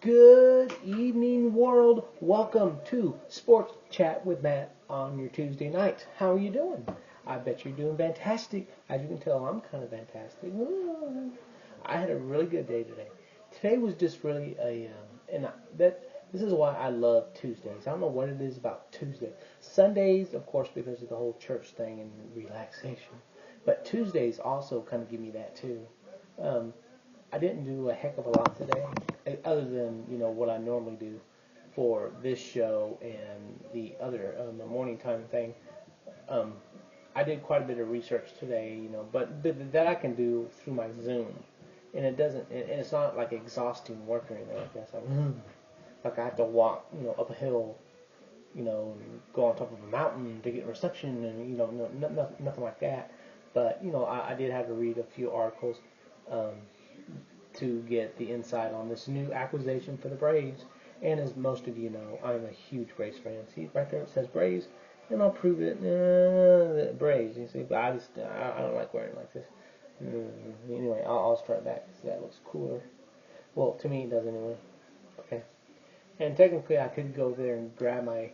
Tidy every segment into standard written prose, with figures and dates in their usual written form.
Good evening, world. Welcome to Sports Chat with Matt on your Tuesday night. How are you doing? I bet you're doing fantastic. As you can tell, I'm kind of fantastic. I had a really good day today. Today was just really this is why I love Tuesdays. I don't know what it is about Tuesdays. Sundays, of course, because of the whole church thing and relaxation. But Tuesdays also kind of give me that too. Um, I didn't do a heck of a lot today, other than what I normally do for this show and the other the morning time thing. Um, I did quite a bit of research today, but that I can do through my Zoom, and it's not like exhausting work or anything like that. So, like I have to walk, up a hill, and go on top of a mountain to get reception, and nothing like that. But I did have to read a few articles. Um, to get the insight on this new acquisition for the Braves. And as most of you know, I'm a huge Braves fan. See, right there it says Braves, and I'll prove it. Braves, you see, but I don't like wearing it like this. Anyway, I'll start back because that looks cooler. Well, to me it does anyway. Okay. And technically I could go there and grab my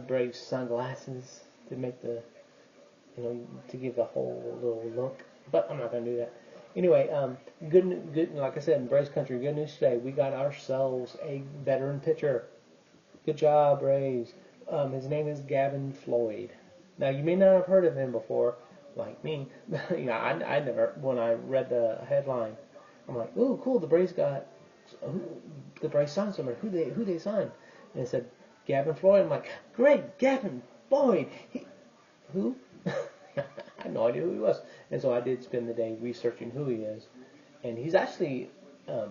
Braves sunglasses to make to give the whole little look, but I'm not going to do that. Anyway, good. Like I said, in Braves country, good news today. We got ourselves a veteran pitcher. Good job, Braves. His name is Gavin Floyd. Now, you may not have heard of him before, like me. I never. When I read the headline, I'm like, "Ooh, cool! The Braves signed somebody. Who they signed?" And it said Gavin Floyd. I'm like, "Great, Gavin Floyd. Who?" I had no idea who he was. And so I did spend the day researching who he is. And he's actually a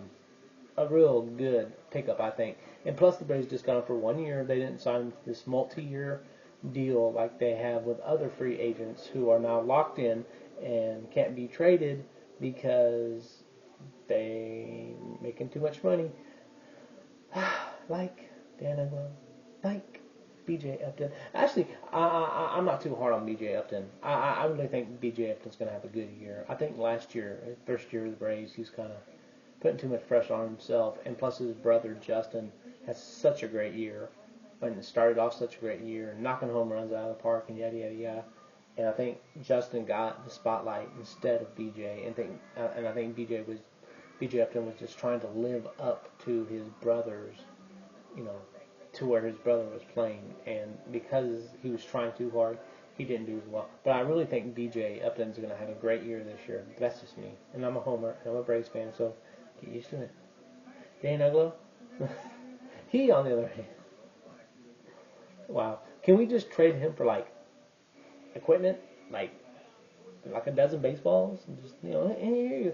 real good pickup, I think. And plus, the Braves just got him for 1 year. They didn't sign this multi-year deal like they have with other free agents who are now locked in and can't be traded because they making too much money. Like Dan England, like B.J. Upton. Actually, I'm not too hard on B.J. Upton. I really think B.J. Upton's going to have a good year. I think last year, first year of the Braves, he's kind of putting too much pressure on himself. And plus, his brother Justin has such a great year. And started off such a great year, knocking home runs out of the park and yada yada yada. And I think Justin got the spotlight instead of B.J. And I think B.J. Upton was just trying to live up to his brother's, you know, to where his brother was playing, and because he was trying too hard, he didn't do as well. But I really think B.J. Upton's going to have a great year this year. That's just me, and I'm a homer, and I'm a Braves fan, so get used to it. Dan Uglo, he on the other hand, wow. Can we just trade him for like equipment, like a dozen baseballs, and just here you,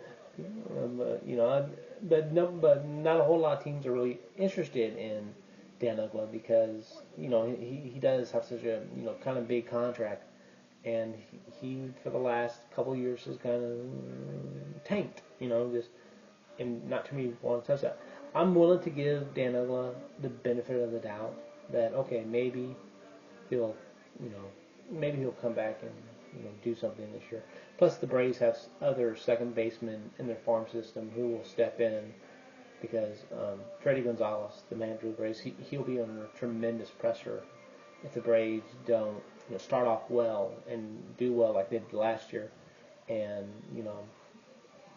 but not a whole lot of teams are really interested in Dan Ugla because he does have such a kind of big contract, and he for the last couple of years has kind of tanked, just and not too many want to touch that. I'm willing to give Dan Ugla the benefit of the doubt that okay he'll you know maybe he'll come back and do something this year. Plus the Braves have other second basemen in their farm system who will step in because Freddie Gonzalez, the manager of the Braves, he'll be under tremendous pressure if the Braves don't start off well and do well like they did last year. And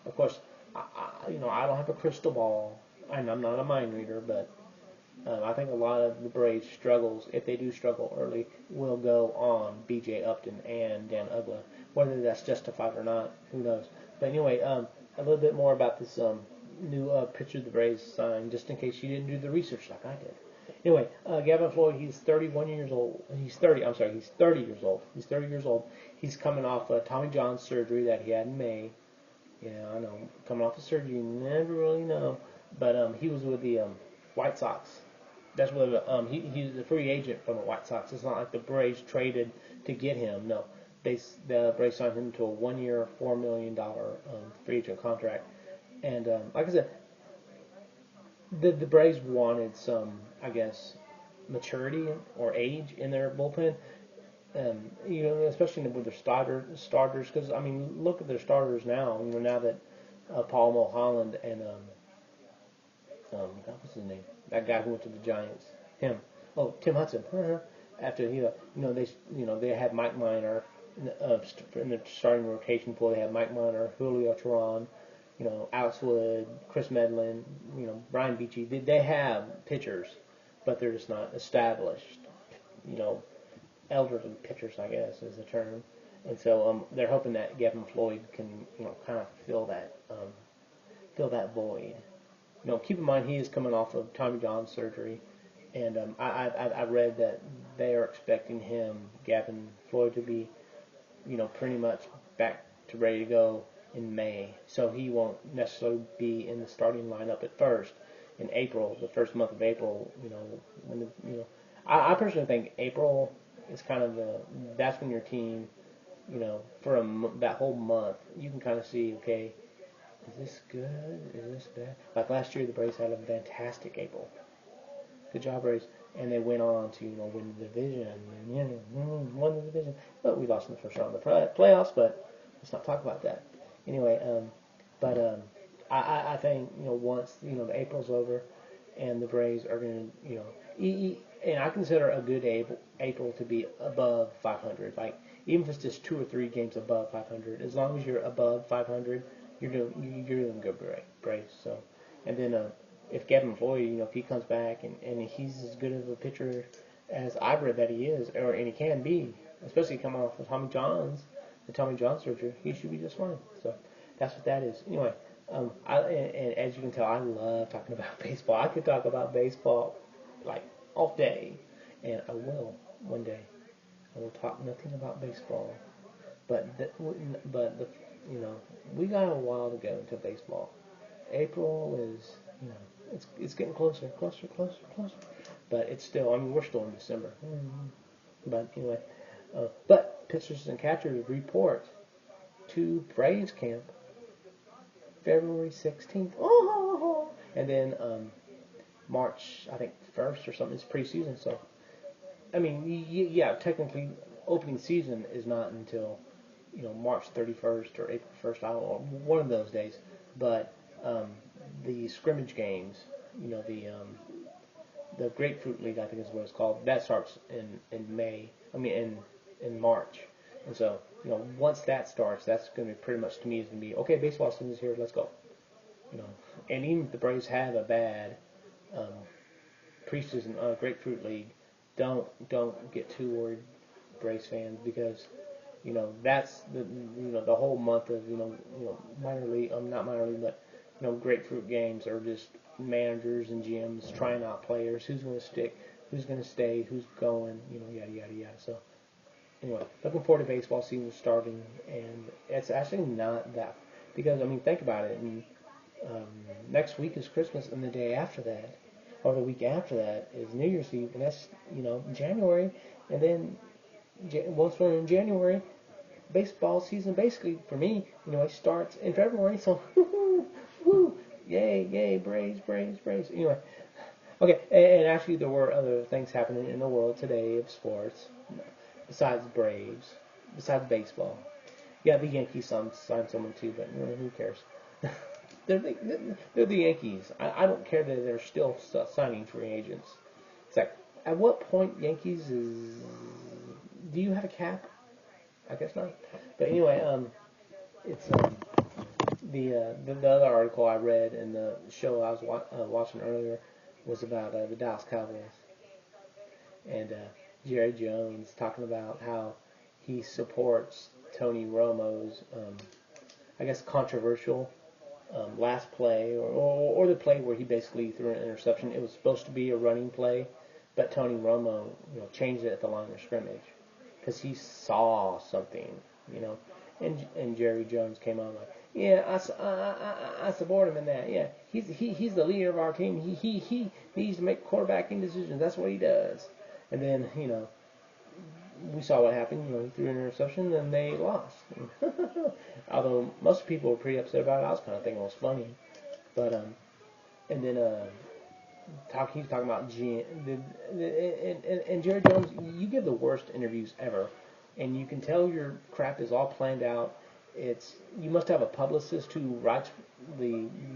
of course, I don't have a crystal ball, and I'm not a mind reader, but I think a lot of the Braves struggles, if they do struggle early, will go on B.J. Upton and Dan Ugla. Whether that's justified or not, who knows. But anyway, a little bit more about this new pitcher the Braves signed, just in case you didn't do the research like I did. Anyway, Gavin Floyd, he's 31 years old. He's 30. I'm sorry, he's 30 years old. He's 30 years old. He's coming off Tommy John surgery that he had in May. Yeah, I know. Coming off the surgery, you never really know. But he was with the White Sox. That's what he's a free agent from the White Sox. It's not like the Braves traded to get him. No, the Braves signed him to a 1 year, $4 million free agent contract. And like I said, the Braves wanted some, I guess, maturity or age in their bullpen. Especially with their starters, because I mean, look at their starters now. Now that Paul Mulholland and God, what's his name? That guy who went to the Giants. Him. Oh, Tim Hudson. After he, they had Mike Minor in the starting rotation pool. They had Mike Minor, Julio Teheran, Alex Wood, Chris Medlin, Brian Beachy. They have pitchers, but they're just not established. Elderly pitchers, I guess, is the term. And so they're hoping that Gavin Floyd can, kind of fill that void. Keep in mind he is coming off of Tommy John surgery, and I read that they are expecting Gavin Floyd, to be, pretty much back to ready to go in May. So he won't necessarily be in the starting lineup at first in April, the first month of April. I personally think April is kind of that's when your team, for that whole month, you can kind of see, okay, is this good? Is this bad? Like last year, the Braves had a fantastic April. Good job, Braves. And they went on to, win the division. And, won the division. But we lost in the first round of the playoffs, but let's not talk about that. Anyway, I think, once, the April's over and the Braves are going to, and I consider a good April to be above 500. Like, even if it's just 2 or 3 games above 500, as long as you're above 500, you're doing good, Braves. So, and then if Gavin Floyd, if he comes back and he's as good of a pitcher as I've read that he is, and he can be, especially coming off of the Tommy John surgery, he should be just fine. So that's what that is. Anyway, and as you can tell, I love talking about baseball. I could talk about baseball like all day, and I will one day. I will talk nothing about baseball, but we got a while to go until baseball. April is, it's getting closer. But it's still, we're still in December. But anyway, but pitchers and catchers report to Braves camp February 16th. Oh, and then March, I think 1st or something is preseason. So, technically opening season is not until March 31st or April 1st. I don't know, one of those days. But the scrimmage games, the Grapefruit League, I think is what it's called. That starts in May. In March. And so, once that starts, that's going to be pretty much, to me, is going to be, okay, baseball season's here, let's go. And even if the Braves have a bad preseason Grapefruit League, don't get too worried, Braves fans, because that's the whole month of minor league, not minor league, but grapefruit games are just managers and GMs trying out players, who's going to stick, who's going to stay, who's going, yada yada yada. So anyway, looking forward to baseball season starting, and it's actually not that, because think about it. And next week is Christmas, and the day after that, or the week after that, is New Year's Eve, and that's January, and then once we're in January, baseball season basically for me, it starts in February. So woo, yay, Braves. Anyway, okay, and actually there were other things happening in the world today of sports besides Braves, besides baseball. Yeah, the Yankees signed someone too, but who cares? They're the Yankees. I don't care that they're still signing free agents. It's like, at what point Yankees is? Do you have a cap? I guess not. But anyway, it's the other article I read in the show I was watching earlier was about the Dallas Cowboys, and Jerry Jones talking about how he supports Tony Romo's, I guess, controversial last play, or the play where he basically threw an interception. It was supposed to be a running play, but Tony Romo changed it at the line of scrimmage because he saw something, and Jerry Jones came on like, yeah, I support him in that. Yeah, he's the leader of our team. He needs to make quarterbacking decisions. That's what he does. And then we saw what happened. He threw an interception and they lost. Although most people were pretty upset about it, I was kind of thinking it was funny. But and then he's talking about and Jerry Jones. You give the worst interviews ever, and you can tell your crap is all planned out. it's you must have a publicist who writes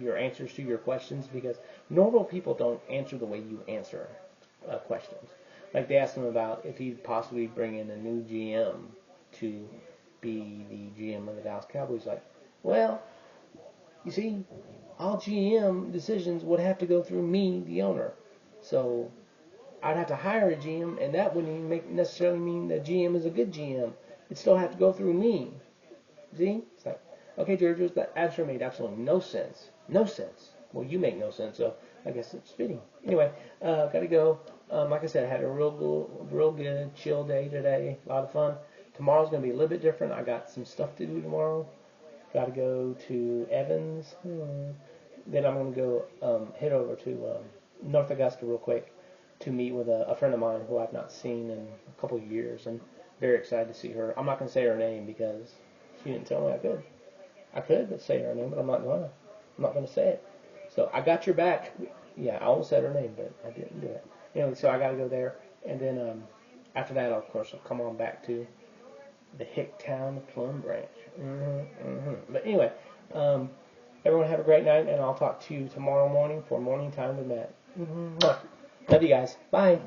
your answers to your questions, because normal people don't answer the way you answer questions. Like they asked him about if he'd possibly bring in a new GM to be the GM of the Dallas Cowboys. Like, well, you see, all GM decisions would have to go through me, the owner. So I'd have to hire a GM, and that wouldn't even necessarily mean that GM is a good GM. It'd still have to go through me. See? It's like, okay, George, that answer made absolutely no sense. No sense. Well, you make no sense, so I guess it's fitting. Anyway, gotta go. Like I said, I had a real good, chill day today. A lot of fun. Tomorrow's gonna be a little bit different. I got some stuff to do tomorrow. Gotta go to Evans. Then I'm gonna go head over to North Augusta real quick to meet with a friend of mine who I've not seen in a couple of years, and very excited to see her. I'm not gonna say her name because she didn't tell me I could. I could say her name, but I'm not gonna. I'm not gonna say it. So I got your back. Yeah, I almost said her name, but I didn't do it. Anyway, so I got to go there, and then after that, of course, I'll come on back to the hick town of Plum Branch. But anyway, everyone have a great night, and I'll talk to you tomorrow morning for Morning Time with Matt. Love you guys. Bye.